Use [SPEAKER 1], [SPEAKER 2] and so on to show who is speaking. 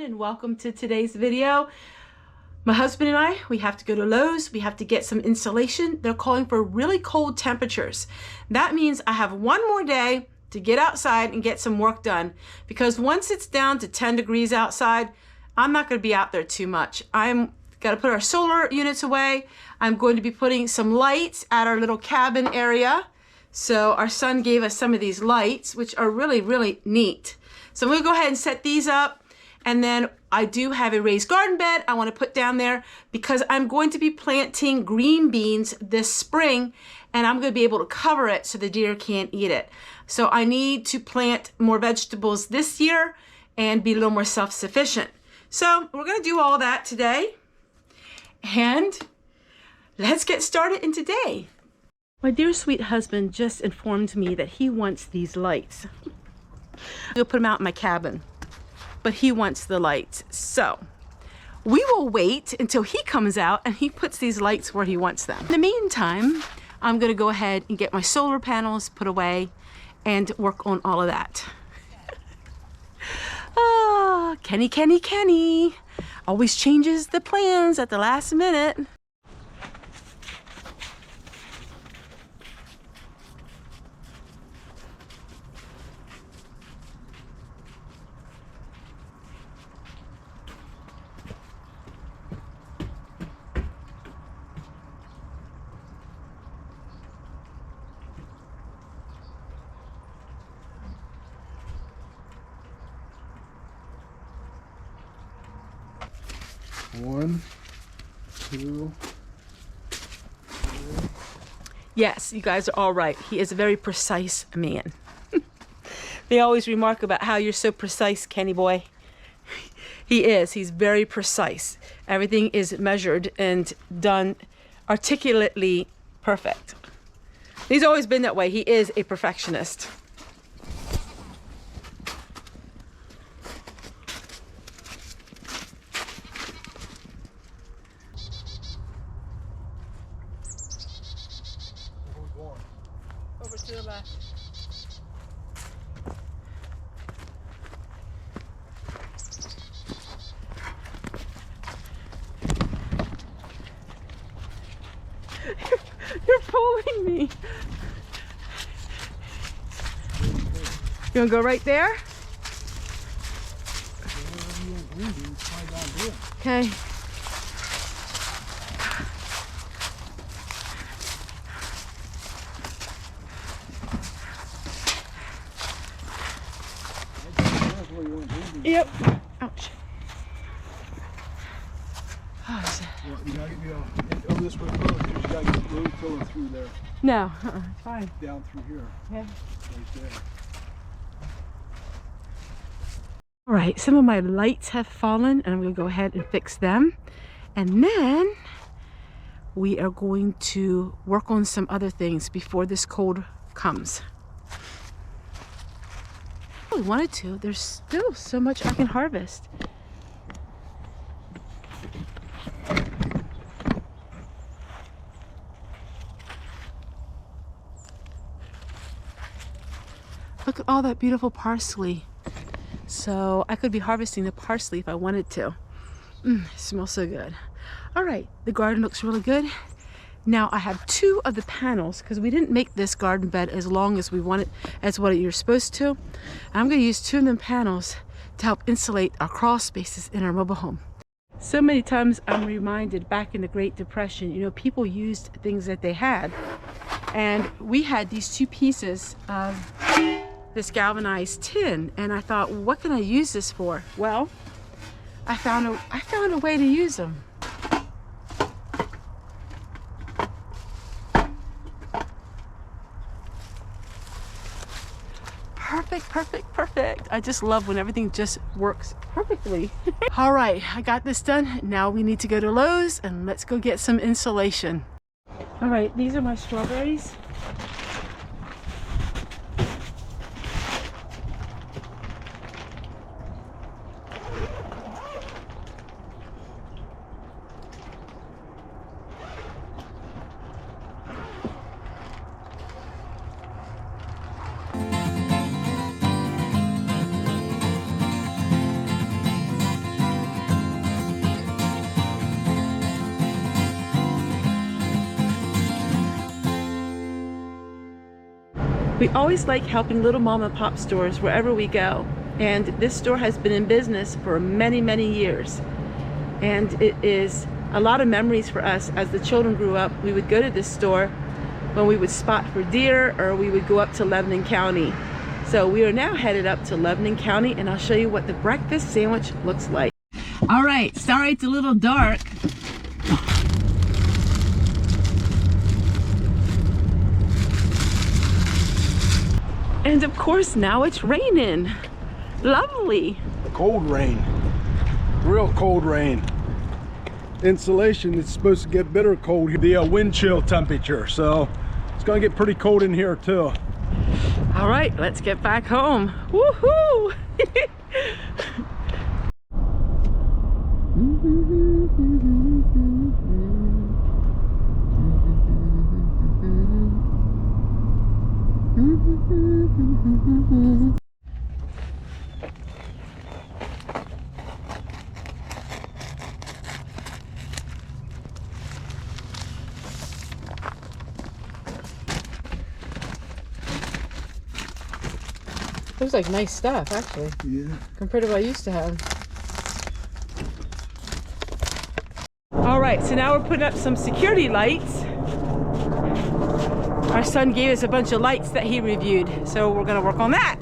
[SPEAKER 1] and welcome to today's video. My husband and I, we have to go to Lowe's. We have to get some insulation. They're calling for really cold temperatures. That means I have one more day to get outside and get some work done, because once it's down to 10 degrees outside, I'm not going to be out there too much. I'm got to put our solar units away. I'm going to be putting some lights at our little cabin area. So our son gave us some of these lights, which are really, really neat. So I'm going to go ahead and set these up. And then I do have a raised garden bed I want to put down there because I'm going to be planting green beans this spring, and I'm going to be able to cover it so the deer can't eat it. So I need to plant more vegetables this year and be a little more self-sufficient. So we're going to do all that today. And let's get started in today. My dear sweet husband just informed me that he wants these lights. I'll put them out in my cabin, but he wants the lights. So we will wait until he comes out and he puts these lights where he wants them. In the meantime, I'm gonna go ahead and get my solar panels put away and work on all of that. Ah, Kenny, Kenny, Kenny. Always changes the plans at the last minute.
[SPEAKER 2] One, two, three.
[SPEAKER 1] Yes, you guys are all right. He is a very precise man. They always remark about how you're so precise, Kenny boy. He is. He's very precise. Everything is measured and done articulately perfect. He's always been that way. He is a perfectionist. Over to the left. You're pulling me. You wanna go right there? Okay. Yep. Ouch. Oh, is that...
[SPEAKER 2] Well, you gotta get over this way first, because you gotta get the road filling through there.
[SPEAKER 1] No, fine.
[SPEAKER 2] Down through here.
[SPEAKER 1] Yeah.
[SPEAKER 2] Right there.
[SPEAKER 1] All right, some of my lights have fallen, and I'm gonna go ahead and fix them. And then we are going to work on some other things before this cold comes. I really wanted to. There's still so much I can harvest. Look at all that beautiful parsley. So I could be harvesting the parsley if I wanted to. It smells so good. All right, the garden looks really good. Now I have two of the panels, because we didn't make this garden bed as long as we wanted, as what you're supposed to. And I'm going to use two of them panels to help insulate our crawl spaces in our mobile home. So many times I'm reminded back in the Great Depression, you know, people used things that they had. And we had these two pieces of this galvanized tin, and I thought, well, what can I use this for? Well, I found a way to use them. Perfect, perfect, perfect. I just love when everything just works perfectly. All right, I got this done. Now we need to go to Lowe's and let's go get some insulation. All right, these are my strawberries. We always like helping little mom and pop stores wherever we go. And this store has been in business for many, many years. And it is a lot of memories for us. As the children grew up, we would go to this store when we would spot for deer, or we would go up to Lebanon County. So we are now headed up to Lebanon County, and I'll show you what the breakfast sandwich looks like. All right, sorry it's a little dark. And of course now it's raining. Lovely.
[SPEAKER 2] Cold rain. Real cold rain. Insulation is supposed to get bitter cold. The wind chill temperature. So it's gonna get pretty cold in here too.
[SPEAKER 1] All right, let's get back home. Woohoo! Looks like nice stuff, actually.
[SPEAKER 2] Yeah.
[SPEAKER 1] Compared to what I used to have. All right, so now we're putting up some security lights. Our son gave us a bunch of lights that he reviewed, so we're gonna work on that.